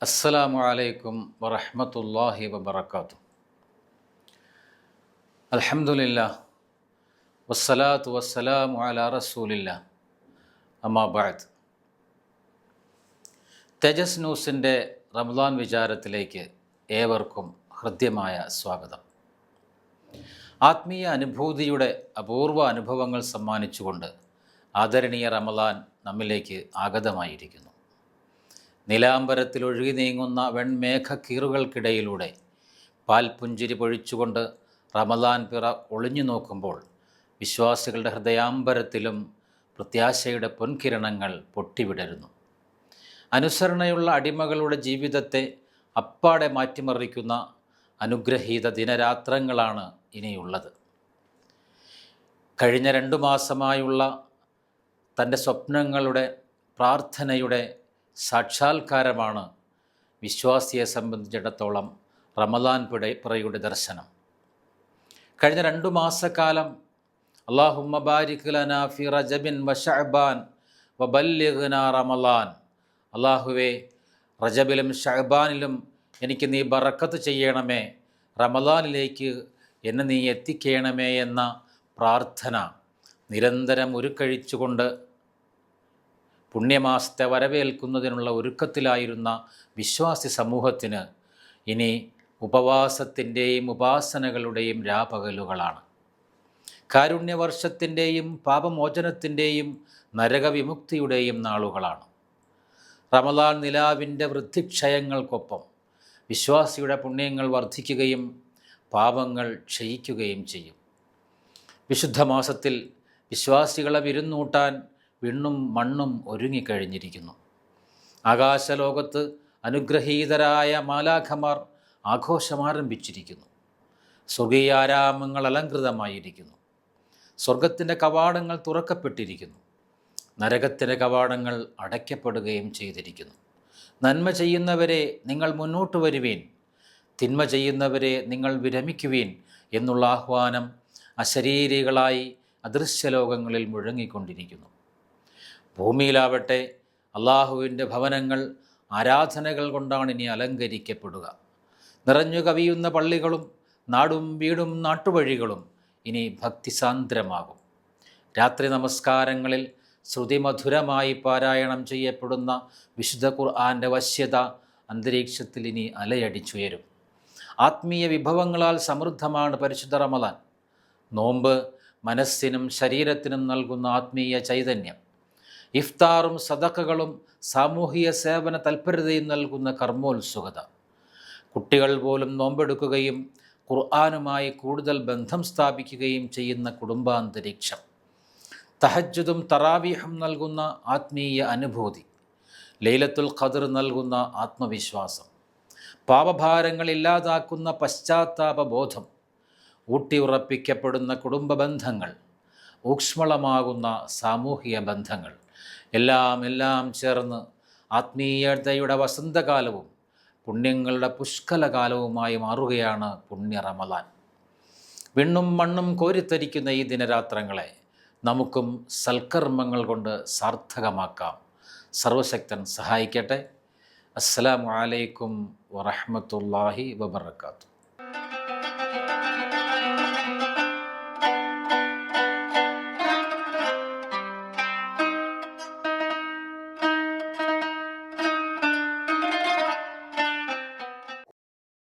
അസ്സലാമു അലൈക്കും വറഹ്മത്തുള്ളാഹി വബറകാതുഹു. അൽഹംദുലില്ലാഹ് വസ്സലാത്തു വസ്സലാമു അലാ റസൂലില്ലാഹ്. അമ്മാ ബഅദ്. തേജസ് ന്യൂസിൻ്റെ റമദാൻ വിചാരത്തിലേക്ക് ഏവർക്കും ഹൃദ്യമായ സ്വാഗതം. ആത്മീയ അനുഭൂതിയുടെ അപൂർവ അനുഭവങ്ങൾ സമ്മാനിച്ചുകൊണ്ട് ആദരണീയ റമദാൻ നമ്മിലേക്ക് ആഗതമായിരിക്കുന്നു. നിലാംബരത്തിൽ ഒഴുകി നീങ്ങുന്ന വെൺമേഘക്കീറുകൾക്കിടയിലൂടെ പാൽപുഞ്ചിരി പൊഴിച്ചുകൊണ്ട് റമദാൻ പിറ ഒളിഞ്ഞു നോക്കുമ്പോൾ വിശ്വാസികളുടെ ഹൃദയാംബരത്തിലും പ്രത്യാശയുടെ പൊൻകിരണങ്ങൾ പൊട്ടിവിടരുന്നു. അനുസരണയുള്ള അടിമകളുടെ ജീവിതത്തെ അപ്പാടെ മാറ്റിമറിക്കുന്ന അനുഗ്രഹീത ദിനരാത്രങ്ങളാണ് ഇനിയുള്ളത്. കഴിഞ്ഞ 2 മാസമായുള്ള തൻ്റെ സ്വപ്നങ്ങളുടെ പ്രാർത്ഥനയുടെ സാക്ഷാത്കാരമാണ് വിശ്വാസിയെ സംബന്ധിച്ചിടത്തോളം റമദാൻ പിറയുടെ ദർശനം. കഴിഞ്ഞ 2 മാസക്കാലം അല്ലാഹുമ്മ ബാരിക് ലനാ ഫി റജബിൻ വ ശഅബാൻ വ ബല്ലിഗ്നാ റമളാൻ, അല്ലാഹുവേ റജബിലും ശഅബാനിലും എനിക്ക് നീ ബറക്കത്ത് ചെയ്യണമേ, റമളാനിലേക്ക് എന്നെ നീ എത്തിക്കണമേ എന്ന പ്രാർത്ഥന നിരന്തരം ഉരുക്കഴിച്ചുകൊണ്ട് പുണ്യമാസത്തെ വരവേൽക്കുന്നതിനുള്ള ഒരുക്കത്തിലായിരുന്ന വിശ്വാസി സമൂഹത്തിന് ഇനി ഉപവാസത്തിൻ്റെയും ഉപാസനകളുടെയും രാപകലുകളാണ്. കാരുണ്യവർഷത്തിൻ്റെയും പാപമോചനത്തിൻ്റെയും നരകവിമുക്തിയുടെയും നാളുകളാണ്. റമദാൻ നിലാവിൻ്റെ വൃദ്ധിക്ഷയങ്ങൾക്കൊപ്പം വിശ്വാസിയുടെ പുണ്യങ്ങൾ വർദ്ധിക്കുകയും പാപങ്ങൾ ക്ഷയിക്കുകയും ചെയ്യും. വിശുദ്ധ മാസത്തിൽ വിശ്വാസികളെ വിരുന്നൂട്ടാൻ വിണ്ണും മണ്ണും ഒരുങ്ങിക്കഴിഞ്ഞിരിക്കുന്നു. ആകാശലോകത്ത് അനുഗ്രഹീതരായ മാലാഖമാർ ആഘോഷമാരംഭിച്ചിരിക്കുന്നു. സ്വർഗീയാരാമങ്ങൾ അലങ്കൃതമായിരിക്കുന്നു. സ്വർഗത്തിൻ്റെ കവാടങ്ങൾ തുറക്കപ്പെട്ടിരിക്കുന്നു. നരകത്തിൻ്റെ കവാടങ്ങൾ അടയ്ക്കപ്പെടുകയും ചെയ്തിരിക്കുന്നു. നന്മ ചെയ്യുന്നവരെ നിങ്ങൾ മുന്നോട്ട് വരുവീൻ, തിന്മ ചെയ്യുന്നവരെ നിങ്ങൾ വിരമിക്കുവീൻ എന്നുള്ള ആഹ്വാനം അശരീരികളായി അദൃശ്യലോകങ്ങളിൽ മുഴങ്ങിക്കൊണ്ടിരിക്കുന്നു. ഭൂമിയിലാവട്ടെ അള്ളാഹുവിൻ്റെ ഭവനങ്ങൾ ആരാധനകൾ കൊണ്ടാണ് ഇനി അലങ്കരിക്കപ്പെടുക. നിറഞ്ഞു കവിയുന്ന പള്ളികളും നാടും വീടും നാട്ടുവഴികളും ഇനി ഭക്തിസാന്ദ്രമാകും. രാത്രി നമസ്കാരങ്ങളിൽ ശ്രുതിമധുരമായി പാരായണം ചെയ്യപ്പെടുന്ന വിശുദ്ധ ഖുർആൻ്റെ വശ്യത അന്തരീക്ഷത്തിൽ ഇനി അലയടിച്ചുയരും. ആത്മീയ വിഭവങ്ങളാൽ സമൃദ്ധമാണ് പരിശുദ്ധ റമദാൻ. നോമ്പ് മനസ്സിനും ശരീരത്തിനും നൽകുന്ന ആത്മീയ ചൈതന്യം, ഇഫ്താറും സദഖകളും സാമൂഹിക സേവന തൽപരതയും നൽകുന്ന കർമ്മോത്സുകത, കുട്ടികൾ പോലും നോമ്പെടുക്കുകയും ഖുർആനുമായി കൂടുതൽ ബന്ധം സ്ഥാപിക്കുകയും ചെയ്യുന്ന കുടുംബാന്തരീക്ഷം, തഹജ്ജുദും തറാവീഹും നൽകുന്ന ആത്മീയ അനുഭൂതി, ലൈലത്തുൽ ഖദ്ർ നൽകുന്ന ആത്മവിശ്വാസം, പാപഭാരങ്ങൾ ഇല്ലാതാക്കുന്ന പശ്ചാത്താപബോധം, ഊട്ടിയുറപ്പിക്കപ്പെടുന്ന കുടുംബ ബന്ധങ്ങൾ, ഊക്ഷ്മളമാകുന്ന സാമൂഹിക ബന്ധങ്ങൾ എല്ലാം ചേർന്ന് ആത്മീയതയുടെ വസന്തകാലവും പുണ്യങ്ങളുടെ പുഷ്കലകാലവുമായി മാറുകയാണ് പുണ്യ റമദാൻ. വിണ്ണും മണ്ണും കോരിത്തരിക്കുന്ന ഈ ദിനരാത്രങ്ങളെ നമുക്കും സൽക്കർമ്മങ്ങൾ കൊണ്ട് സാർത്ഥകമാക്കാം. സർവശക്തൻ സഹായിക്കട്ടെ. അസ്സലാമു അലൈക്കും വറഹ്മത്തുള്ളാഹി വബറകാതുഹു.